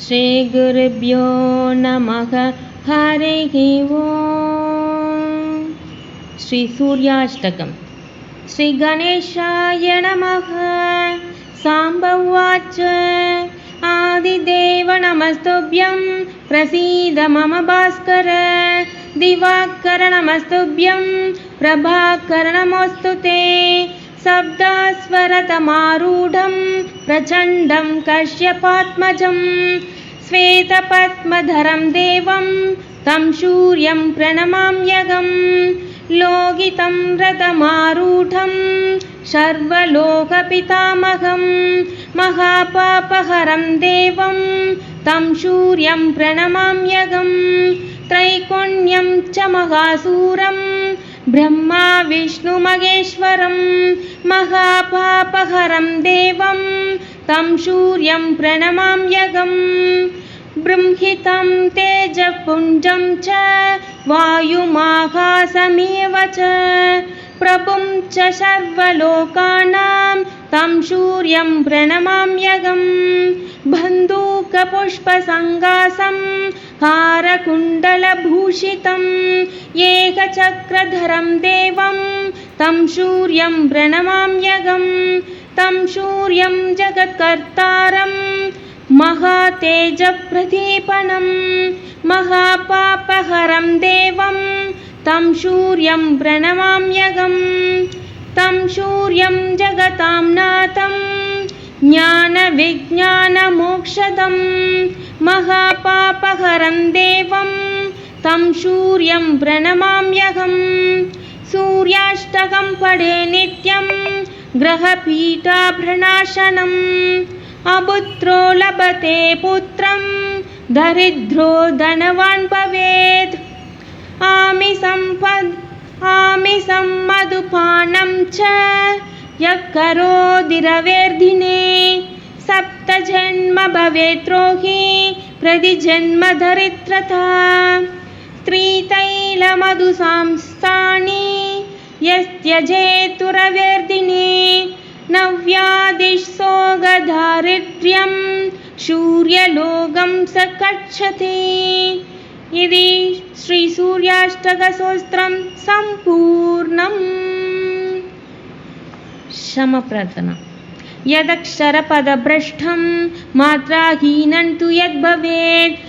श्रीगुरुभ्यो नमः। हरिः ओम्। श्री सूर्याष्टकम्। श्री गणेशाय नमः। साम्ब उवाच आदिदेव नमस्तुभ्यं प्रसीद मम भास्कर। दिवाकर नमस्तुभ्यं प्रभाकर नमोऽस्तु ते। शब्दास्वरतमारूढं प्रचण्डं कश्यपात्मजं श्वेतपद्मधरं देवं तं सूर्यं प्रणमाम्यहं। लोकितं रथमारूढं सर्वलोकपितामहं महापापहरं देवं तं सूर्यं प्रणमाम्यहं। त्रैकोण्यं च महासूरं ब्रह्मा विष्णुमहेश्वरं महापापहरं देवं तं सूर्यं प्रणमाम्यहं। बृंहितं तेजपुञ्जं च वायुमाकाशमेव च प्रभुं च सर्वलोकानां तं सूर्यं प्रणमाम्यहं। बन्धूकपुष्पसङ्काशं हारकुण्डलभूषितम् एकचक्रधरं देवं तं सूर्यं प्रणमाम्यहं। तं सूर्यं जगत्कर्तारं महातेजप्रदीपनं महापापहरं देवं तं सूर्यं प्रणमाम्यहं। तं सूर्यं जगतां नाथं ज्ञानविज्ञानमोक्षदं महापापहरं देवं तं सूर्यं प्रणमाम्यहं। सूर्याष्टकं पठे नित्यं ग्रहपीठाभ्रणाशनम् अपुत्रो लभते पुत्रं दरिद्रो धनवान् भवेत्। आमिषं मधुपानं च यः करोति रवेर्दिने सप्तजन्म भवेत् द्रोही प्रतिजन्म दरिद्रता। स्त्रीतैलमधुसंस्थानि यस्त्यजेतु रवेर्दिने नव्यादिशोगदारिद्र्यं सूर्यलोकं स गच्छति। इति श्री सूर्याष्टकस्तोत्रं सम्पूर्णम्। क्षमप्रार्थना। यदक्षरपदभ्रष्टं मात्राहीनं तु यद्भवेत्